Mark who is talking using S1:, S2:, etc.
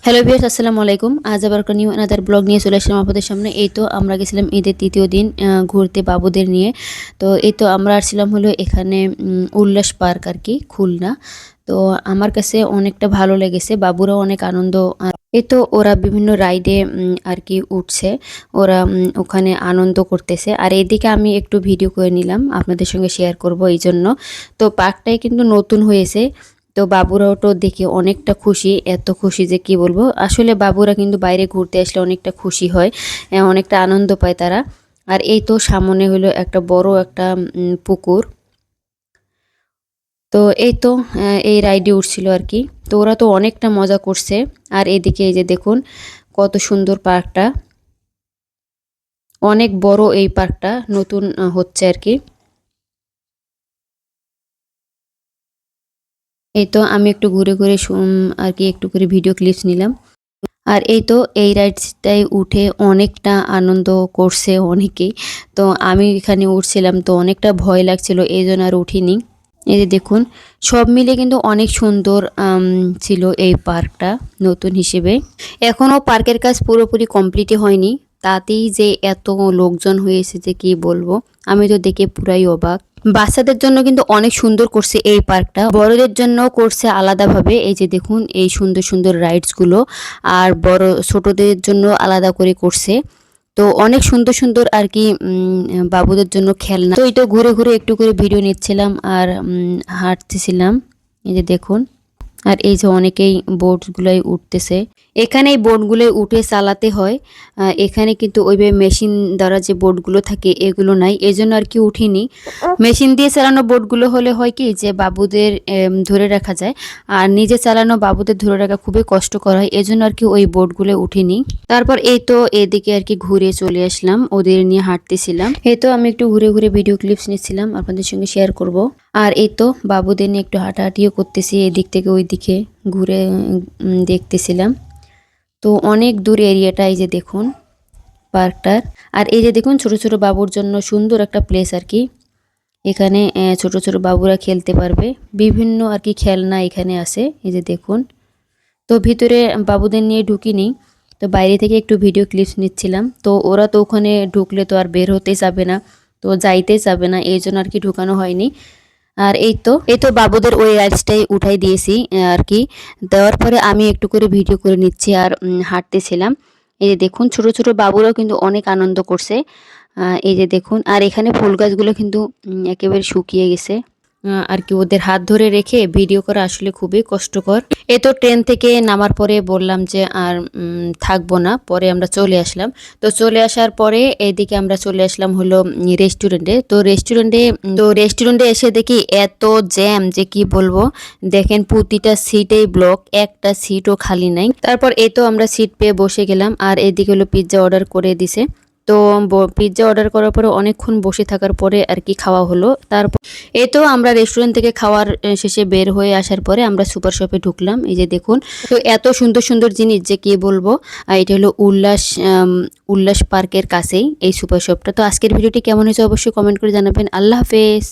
S1: Hello viewers, আসসালামু আলাইকুম। আজ আবার একটা নিউ আনাদার ব্লগ নিয়ে চলে আসলাম আপনাদের সামনে। এই তো আমরা গেছিলাম ঈদের তৃতীয় দিন ঘুরতে বাবুদের নিয়ে। তো এই তো আমরা আসছিলাম হলো এখানে উল্লাস পার্ক আর কি, খুলনা। তো আমার কাছে অনেকটা ভালো লেগেছে, বাবুরাও অনেক আনন্দ। এই তো ওরা বিভিন্ন রাইডে আর কি উঠছে, ওরা ওখানে আনন্দ করতেছে। আর এইদিকে আমি একটু ভিডিও করে নিলাম, আপনাদের সঙ্গে শেয়ার করব এই জন্য। তো পার্কটাই কিন্তু নতুন হয়েছে। তো বাবুরাও তো দেখে অনেকটা খুশি, এত খুশি যে কি বলবো। আসলে বাবুরা কিন্তু বাইরে ঘুরতে আসলে অনেকটা খুশি হয়, অনেকটা আনন্দ পায় তারা। আর এই তো সামনে হলো একটা বড় একটা পুকুর। তো এই তো এই রাইডে উঠছিল আর কি। তো ওরা তো অনেকটা মজা করছে। আর এদিকে এই যে দেখুন কত সুন্দর পার্কটা, অনেক বড় এই পার্কটা, নতুন হচ্ছে আর কি। এই তো আমি একটু ঘুরে ঘুরে আর কি একটু করে ভিডিও ক্লিপস নিলাম। আর এই তো এই রাইডসটায় উঠে অনেকটা আনন্দ করছে অনেকেই। তো আমি এখানে উঠছিলাম, তো অনেকটা ভয় লাগছিল, এই জন্য আর উঠিনি। এই যে দেখুন সব মিলে কিন্তু অনেক সুন্দর ছিল এই পার্কটা নতুন হিসেবে। এখনও পার্কের কাজ পুরোপুরি কমপ্লিটই হয়নি, তাতেই যে এত লোকজন হয়েছে যে কি বলবো। আমি তো দেখে পুরাই অবাক। বাচ্চাদের জন্য কিন্তু অনেক সুন্দর করছে এই পার্কটা, বড়দের জন্য করছে আলাদাভাবে। এই যে দেখুন এই সুন্দর সুন্দর রাইডসগুলো, আর বড় ছোটদের জন্য আলাদা করে করছে। তো অনেক সুন্দর সুন্দর আর কি বাবুদের জন্য খেলনা। তো এই তো ঘুরে ঘুরে একটু করে ভিডিও নিচ্ছিলাম আর হাঁটতেছিলাম। এই যে দেখুন, আর এই যে অনেকেই বোটগুলোই উঠতেছে। এখানে এই বোটগুলোই উঠে চালাতে হয়। এখানে কিন্তু ওইভাবে মেশিন দ্বারা যে বোটগুলো থাকে এগুলো নাই, এজন্য আর কি উঠিনি। মেশিন দিয়ে চালানো বোটগুলো হলে হয় কি যে বাবুদের ধরে রাখা যায়, আর নিজে চালানো বাবুদের ধরে রাখা খুবই কষ্টকর হয়, এজন্য আর কি ওই বোটগুলো উঠিনি। তারপর এই তো এদিকে আর কি ঘুরে চলে আসলাম, ওদের নিয়ে হাঁটতেছিলাম। এই তো আমি একটু ঘুরে ঘুরে ভিডিও ক্লিপস নিচ্ছিলাম, আপনাদের সঙ্গে শেয়ার করব। আর এই তো বাবুদের নিয়ে একটু হাঁটাহাঁটিও করতেছি, এদিক থেকে ওই দিকে ঘুরে দেখতেছিলাম। তো অনেক দূর এরিয়াটা, এই যে দেখুন পার্কটার। আর এই যে দেখুন ছোট ছোট বাবুর জন্য সুন্দর একটা প্লেস আর কি। এখানে ছোট ছোট বাবুরা খেলতে পারবে, বিভিন্ন আর কি খেলনা এখানে আছে, এই যে দেখুন। তো ভিতরে বাবুদের নিয়ে ঢুকিনি, তো বাইরে থেকে একটু ভিডিও ক্লিপস নিচ্ছিলাম। তো ওরা তো ওখানে ঢুকলে তো আর বের হতেই যাবে না, তো যাইতেই যাবে না, এই জন্য আর কি ঢুকানো হয়নি। আর এই তো বাবুদের ওই রাইডসটাই উঠাই দিয়েছি আর কি। দেওয়ার পরে আমি একটু করে ভিডিও করে নিচ্ছি আর হাঁটতেছিলাম। এই যে দেখুন ছোট ছোট বাবুরাও কিন্তু অনেক আনন্দ করছে। এই যে দেখুন, আর এখানে ফুল গাছগুলো কিন্তু একেবারে শুকিয়ে গেছে। আর কি ওদের হাত ধরে রেখে ভিডিও করা আসলে খুবই কষ্টকর। এই তো ট্রেন থেকে নামার পরে বললাম যে আর থাকবো না, পরে আমরা চলে আসলাম। তো চলে আসার পরে এইদিকে আমরা চলে আসলাম হলো রেস্টুরেন্টে। তো রেস্টুরেন্টে এসে দেখি এত জ্যাম যে কি বলবো। দেখেন প্রতিটা সিটেই ব্লক, একটা সিটও খালি নাই। তারপর এই তো আমরা সিট পেয়ে বসে গেলাম, আর এদিকে হলো পিৎজা অর্ডার করে দিছে। তো পিৎজা অর্ডার করার পরে অনেকক্ষণ বসে থাকার পরে আর কি খাওয়া হলো। তারপর এই তো আমরা রেস্টুরেন্ট থেকে খাওয়ার শেষে বের হয়ে আসার পরে আমরা সুপার শপে ঢুকলাম। এই যে দেখুন, তো এত সুন্দর সুন্দর জিনিস যে কি বলবো। এটা হলো উল্লাস পার্কের কাছেই এই সুপার শপটা। তো আজকের ভিডিওটি কেমন হয়েছে অবশ্যই কমেন্ট করে জানাবেন। আল্লাহ হাফেজ।